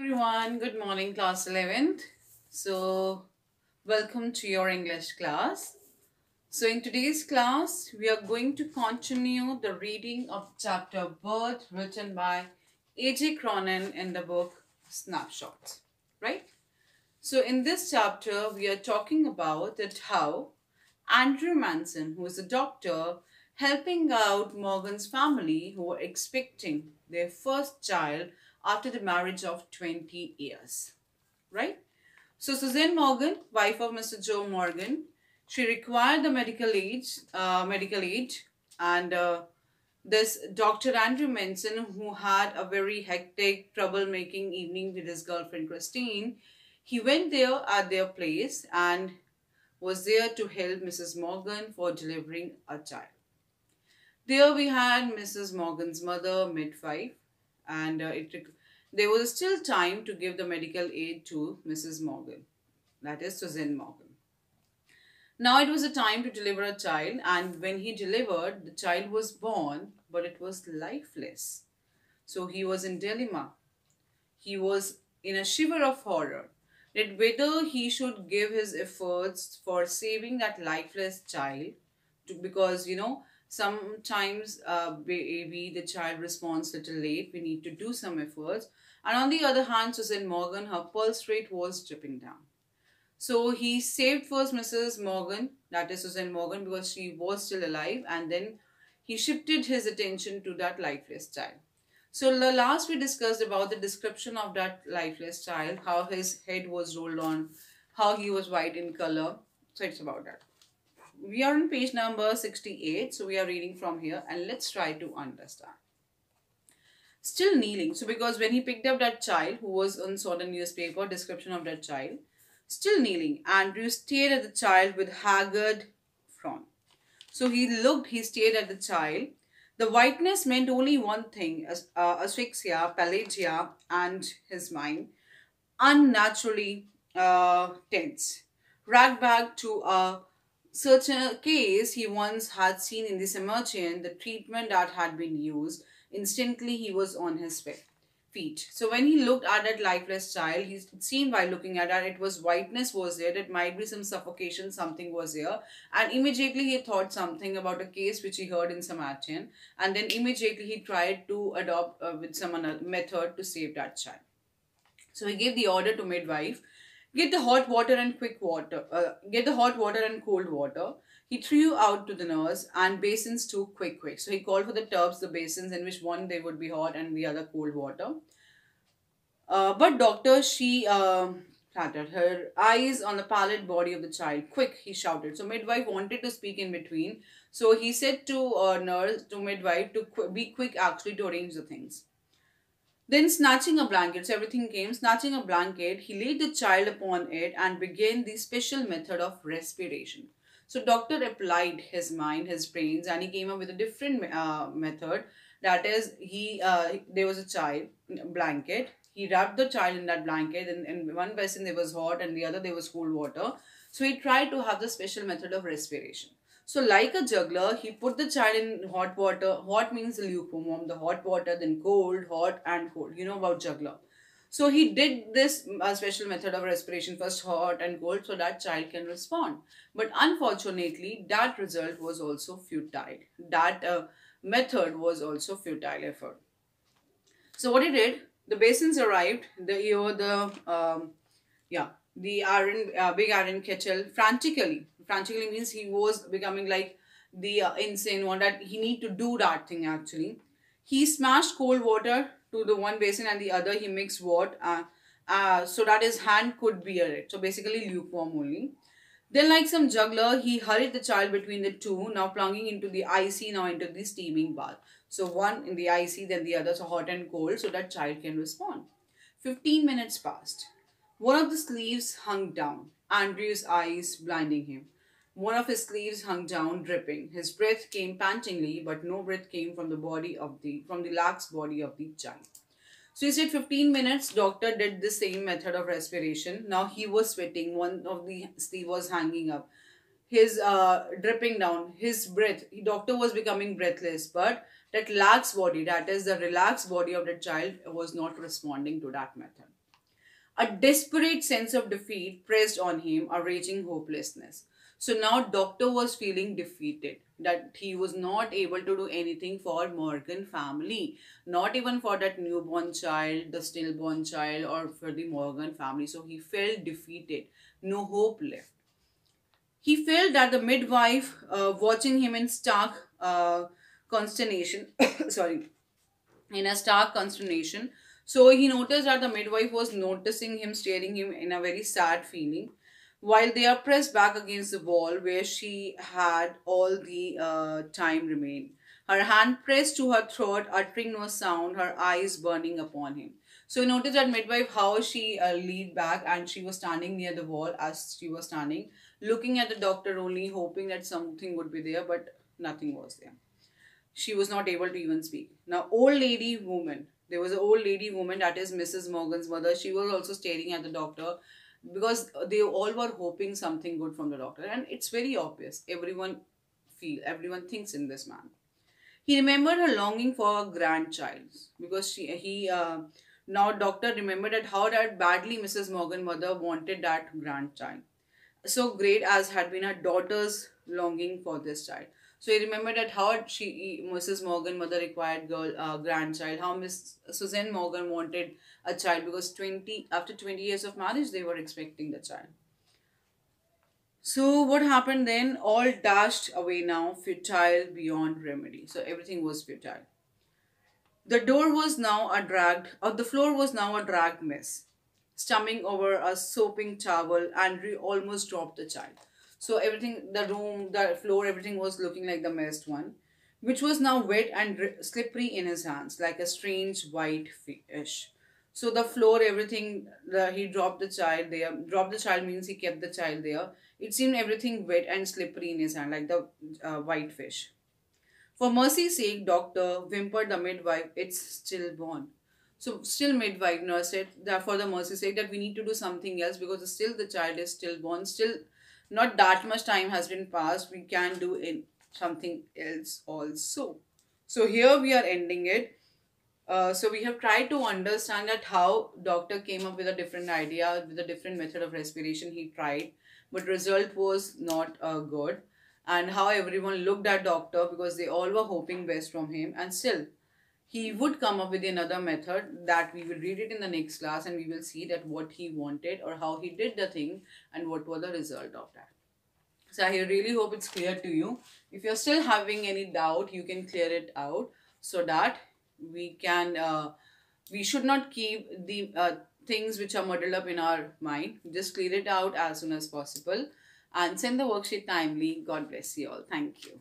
Everyone, good morning, class 11th. Welcome to your English class. So, in today's class, we are going to continue the reading of chapter Birth written by A J Cronin in the book Snapshots, right? So, in this chapter, we are talking about that how Andrew Manson, who is a doctor, helping out Morgan's family who were expecting their first child after the marriage of 20 years, right? So Suzanne Morgan, wife of Mr. Joe Morgan, she required the medical aid, and this Dr. Andrew Manson, who had a very hectic, troublemaking evening with his girlfriend Christine, he went there at their place and was there to help Mrs. Morgan for delivering a child. There we had Mrs. Morgan's mother, midwife, and there was still time to give the medical aid to Mrs. Morgan, that is Suzanne Morgan. Now it was a time to deliver a child, and when he delivered, the child was born, but it was lifeless. So he was in dilemma. He was in a shiver of horror that whether he should give his efforts for saving that lifeless child, because sometimes maybe the child responds little late. We need to do some efforts. And on the other hand, Susan Morgan, her pulse rate was dripping down. So he saved first Mrs. Morgan, that is Susan Morgan, because she was still alive, and then he shifted his attention to that lifeless child. So the last we discussed about the description of that lifeless child, how his head was rolled on, how he was white in color. So it's about that. We are on page number 68, so we are reading from here, and let's try to understand. Still kneeling, so because when he picked up that child who was on saw the newspaper description of that child, still kneeling, Andrew stared at the child with haggard frown. So he stared at the child. The whiteness meant only one thing, asphyxia, pelagia, and his mind unnaturally tense. Ragged back to a certain case he once had seen in the cemetery, the treatment that had been used, instantly he was on his feet. So when he looked at that lifeless child, he seen while looking at that it was whiteness was there, it might be some suffocation, something was there, and immediately he thought something about a case which he heard in Samaritan, and then immediately he tried to adopt with some other method to save that child. So he gave the order to midwife, get the hot water and cold water. He threw out to the nurse, and basins too, quick. So he called for the tubs, the basins, in which one they would be hot and the other cold water. But doctor, she flattered her eyes on the pallid body of the child. Quick, he shouted. So midwife wanted to speak in between. So he said to midwife to be quick actually to arrange the things. Then snatching a blanket, so everything came, snatching a blanket, he laid the child upon it and began the special method of respiration. So doctor applied his mind, his brains, and he came up with a different method. That is, there was a child blanket. He wrapped the child in that blanket, and in one basin there was hot and the other there was cold water. So he tried to have the special method of respiration. So like a juggler, he put the child in hot water. Hot means lukewarm, the hot water, then cold, hot and cold. You know about juggler. So he did this special method of respiration, first hot and cold, so that child can respond. But unfortunately, that result was also futile. That method was also futile effort. So what he did, the basins arrived, the big iron kettle frantically means he was becoming like the insane one, that he need to do that thing actually. He smashed cold water to the one basin and the other he mixed water so that his hand could bear it. So basically lukewarm only. Then like some juggler, he hurried the child between the two, now plunging into the icy, now into the steaming bath. So one in the icy, then the other, so hot and cold, so that child can respond. 15 minutes passed. One of the sleeves hung down, Andrew's eyes blinding him. One of his sleeves hung down, dripping. His breath came pantingly, but no breath came from the lax body of the child. So he said 15 minutes, doctor did the same method of respiration. Now he was sweating, one of the sleeve was hanging up. His dripping down, his breath, doctor was becoming breathless, but that lax body, that is the relaxed body of the child, was not responding to that method. A desperate sense of defeat pressed on him, a raging hopelessness. So now doctor was feeling defeated, that he was not able to do anything for Morgan family, not even for that newborn child, the stillborn child, or for the Morgan family. So he felt defeated, no hope left. He felt that the midwife, watching him in stark consternation, sorry, in a stark consternation. So he noticed that the midwife was noticing him, staring him in a very sad feeling, while they are pressed back against the wall where she had all the time remained. Her hand pressed to her throat, uttering no sound, her eyes burning upon him. So he noticed that midwife how she leaned back and she was standing near the wall as she was standing, looking at the doctor only, hoping that something would be there, but nothing was there. She was not able to even speak. Now, old lady woman. There was an old lady woman, that is Mrs. Morgan's mother. She was also staring at the doctor because they all were hoping something good from the doctor. And it's very obvious. Everyone thinks in this man. He remembered her longing for a grandchild because now doctor remembered that how that badly Mrs. Morgan mother wanted that grandchild. So great as had been her daughter's longing for this child. So he remembered that how Mrs. Morgan mother required grandchild, how Miss Susan Morgan wanted a child because after 20 years of marriage they were expecting the child. So what happened then? All dashed away now, futile beyond remedy. So everything was futile. The floor was now a dragged mess, stumbling over a soaping towel, and almost dropped the child. So everything, the room, the floor, everything was looking like the messed one, which was now wet and slippery in his hands, like a strange white fish. So the floor, everything, he dropped the child there. Dropped the child means he kept the child there. It seemed everything wet and slippery in his hand, like the white fish. For mercy's sake, doctor, whimpered the midwife, it's stillborn. So still midwife nurse said that for the mercy's sake that we need to do something else because still the child is stillborn, still not that much time has been passed. We can do something else also. So here we are ending it. So we have tried to understand that how doctor came up with a different idea, with a different method of respiration he tried, but result was not good. And how everyone looked at doctor because they all were hoping best from him, and still he would come up with another method that we will read it in the next class and we will see that what he wanted or how he did the thing and what was the result of that. So I really hope it's clear to you. If you're still having any doubt, you can clear it out so that we should not keep the things which are muddled up in our mind. Just clear it out as soon as possible and send the worksheet timely. God bless you all. Thank you.